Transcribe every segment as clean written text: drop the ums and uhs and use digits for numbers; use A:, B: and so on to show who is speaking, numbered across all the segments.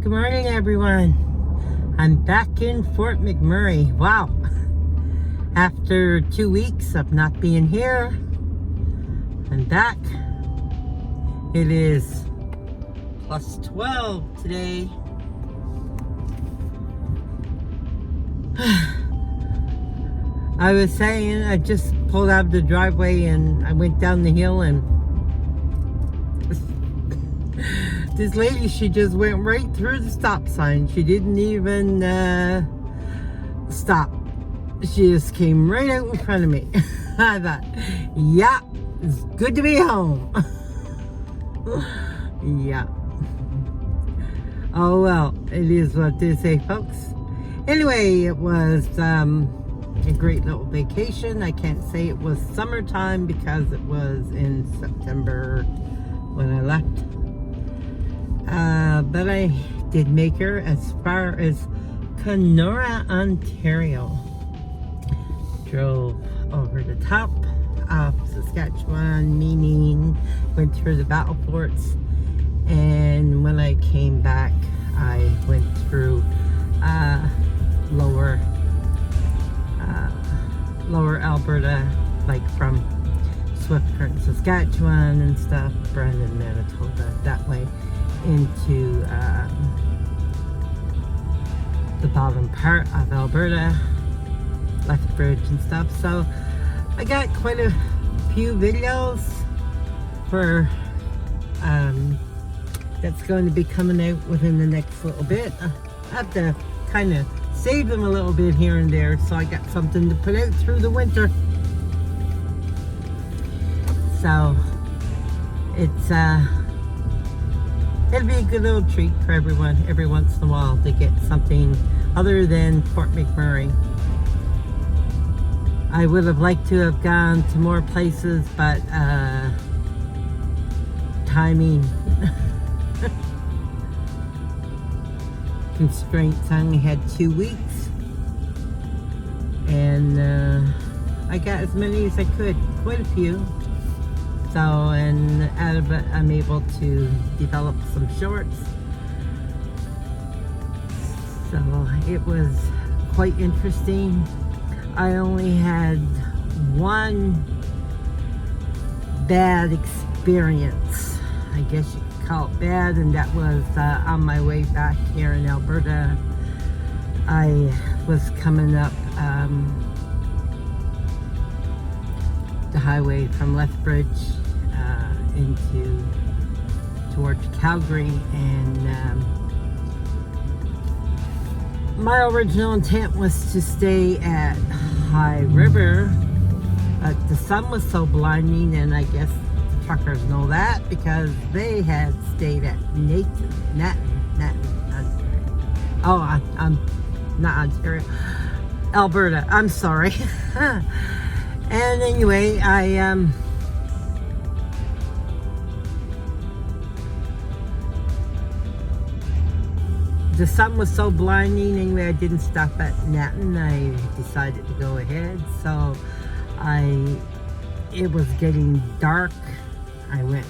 A: Good morning, everyone. I'm back in Fort McMurray. Wow. After 2 weeks of not being here, I'm back. It is plus 12 today. I was saying, I just pulled out of the driveway and I went down the hill, and this lady, she just went right through the stop sign. She didn't even stop. She just came right out in front of me. I thought, yeah, it's good to be home. Yeah. Oh well, it is what they say, folks. Anyway, it was a great little vacation. I can't say it was summertime because it was in September when I left. But I did make her as far as Kenora, Ontario. Drove over the top of Saskatchewan, meaning went through the battle forts, and when I came back, I went through lower Alberta, like from Swift Current, Saskatchewan and stuff, Brandon, Manitoba, that way into the bottom part of Alberta, Lethbridge and stuff. So I got quite a few videos for that's going to be coming out within the next little bit. I have to kind of save them a little bit here and there, so I got something to put out through the winter. So it's it'll be a good little treat for everyone every once in a while to get something other than Fort McMurray. I would have liked to have gone to more places, but timing constraints. I only had 2 weeks, and I got as many as I could, quite a few. So, and out of it, I'm able to develop some shorts. So it was quite interesting. I only had one bad experience, I guess you could call it bad, and that was on my way back here in Alberta. I was coming up the highway from Lethbridge towards Calgary, and my original intent was to stay at High River, but the sun was so blinding, and I guess the truckers know that because they had stayed at Alberta. I'm sorry. And anyway, the sun was so blinding. Anyway, I didn't stop at Natin. I decided to go ahead. So it was getting dark. I went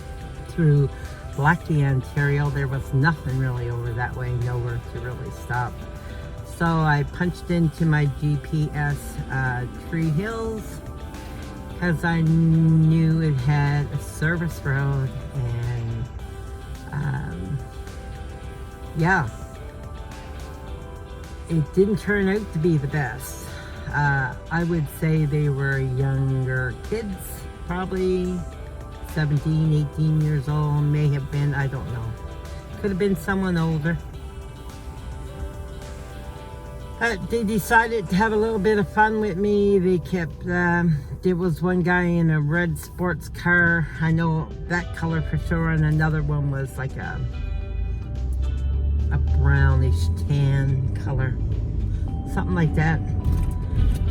A: through Blackie, Ontario. There was nothing really over that way, nowhere to really stop. So I punched into my GPS Tree Hills because I knew it had a service road, and yeah. It didn't turn out to be the best. I would say they were younger kids, probably 17, 18 years old, may have been, I don't know. Could have been someone older. They decided to have a little bit of fun with me. They kept, there was one guy in a red sports car. I know that color for sure, and another one was like a brownish tan color, something like that,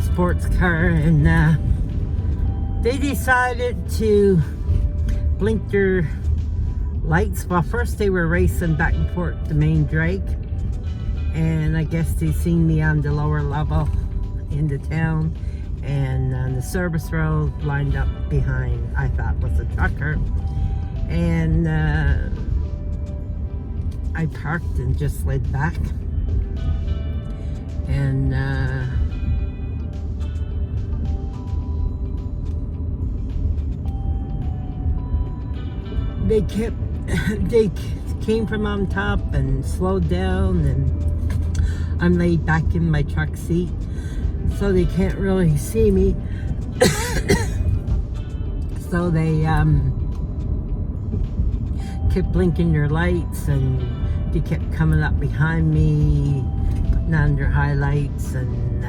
A: sports car. And they decided to blink their lights. Well, first they were racing back and forth the main drag, and I guess they seen me on the lower level into town, and on the service road lined up behind, I thought was a trucker. And I parked and just slid back. And they came from on top and slowed down, and I'm laid back in my truck seat, so they can't really see me. So they kept blinking their lights, and they kept coming up behind me, putting on their highlights and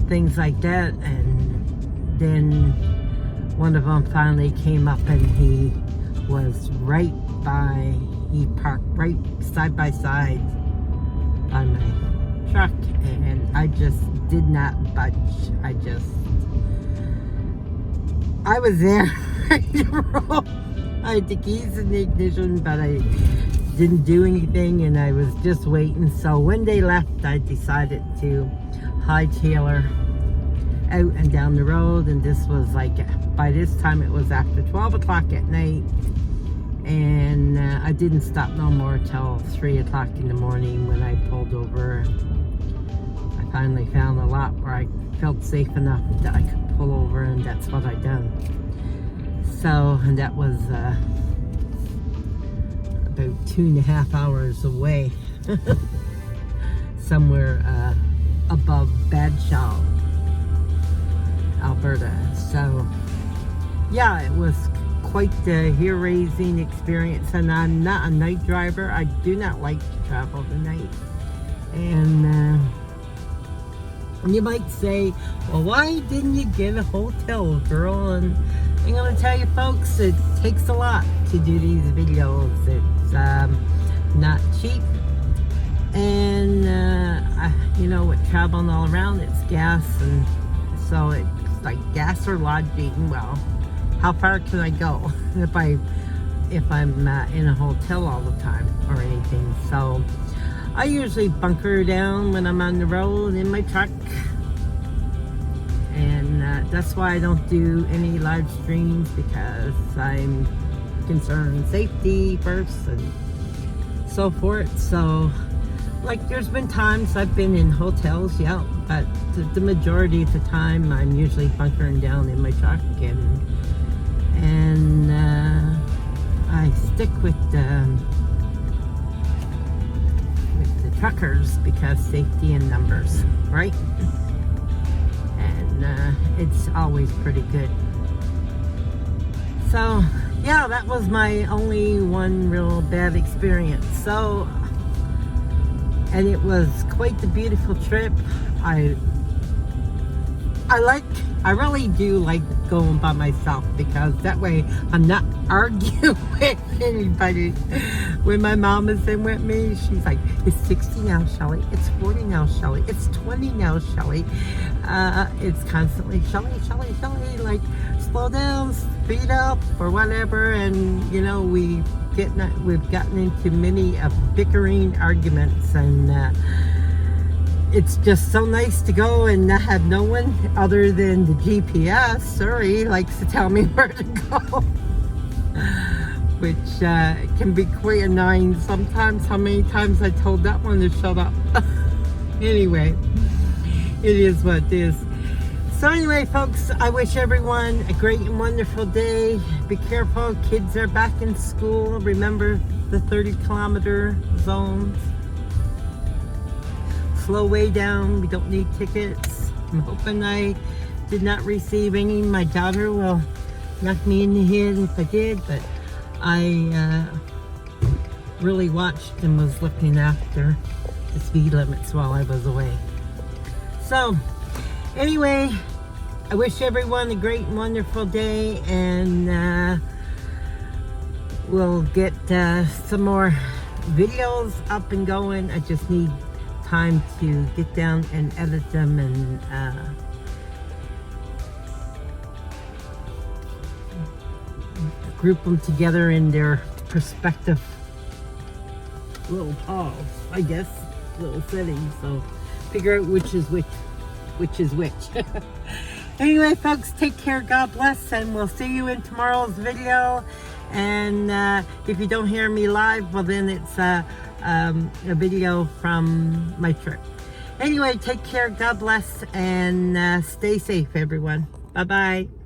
A: things like that. And then one of them finally came up, and he was he parked right side by side on my truck, and I just did not budge. I was there ready to roll. I had the keys in the ignition, but I didn't do anything, and I was just waiting. So when they left, I decided to hightail her out and down the road, and this was like, by this time it was after 12 o'clock at night, and I didn't stop no more till 3 o'clock in the morning when I pulled over. I finally found a lot where I felt safe enough that I could pull over, and that's what I done. So, and that was about 2.5 hours away, somewhere above Badshaw, Alberta. So yeah, it was quite a hair-raising experience, and I'm not a night driver. I do not like to travel at night. And you might say, well, why didn't you get a hotel, girl? And I'm going to tell you, folks, it takes a lot to do these videos. It's not cheap. And, you know, with traveling all around, it's gas. And so it's like gas or lodging. Well, how far can I go if I'm in a hotel all the time or anything? So I usually bunker down when I'm on the road in my truck, and that's why I don't do any live streams, because I'm concerned safety first and so forth. So, like, there's been times I've been in hotels, yeah, but the majority of the time I'm usually bunkering down in my truck, and I stick with the truckers, because safety in numbers, right? And it's always pretty good. So yeah, that was my only one real bad experience. So, and it was quite the beautiful trip. I really do like going by myself, because that way I'm not arguing with anybody. When my mom is in with me, she's like, it's 60 now, Shelley. It's 40 now, Shelley. It's 20 now, Shelley. It's constantly, Shelley, like, slow down, speed up, or whatever. And, you know, we've gotten into many bickering arguments, and it's just so nice to go and not have no one other than the GPS, Surrey, likes to tell me where to go. Which can be quite annoying sometimes, how many times I told that one to shut up. Anyway, it is what it is. So anyway, folks, I wish everyone a great and wonderful day. Be careful, kids are back in school. Remember the 30-kilometer zones. Slow way down, we don't need tickets. I'm hoping I did not receive any. My daughter will knock me in the head if I did, but I really watched and was looking after the speed limits while I was away. So anyway, I wish everyone a great and wonderful day, and we'll get some more videos up and going. I just need time to get down and edit them and group them together in their perspective little paws, I guess, little settings. So figure out which is which is which. Anyway, folks, take care, God bless, and we'll see you in tomorrow's video. And if you don't hear me live, well then it's a video from my trip. Anyway, take care, God bless, and stay safe, everyone. Bye-bye.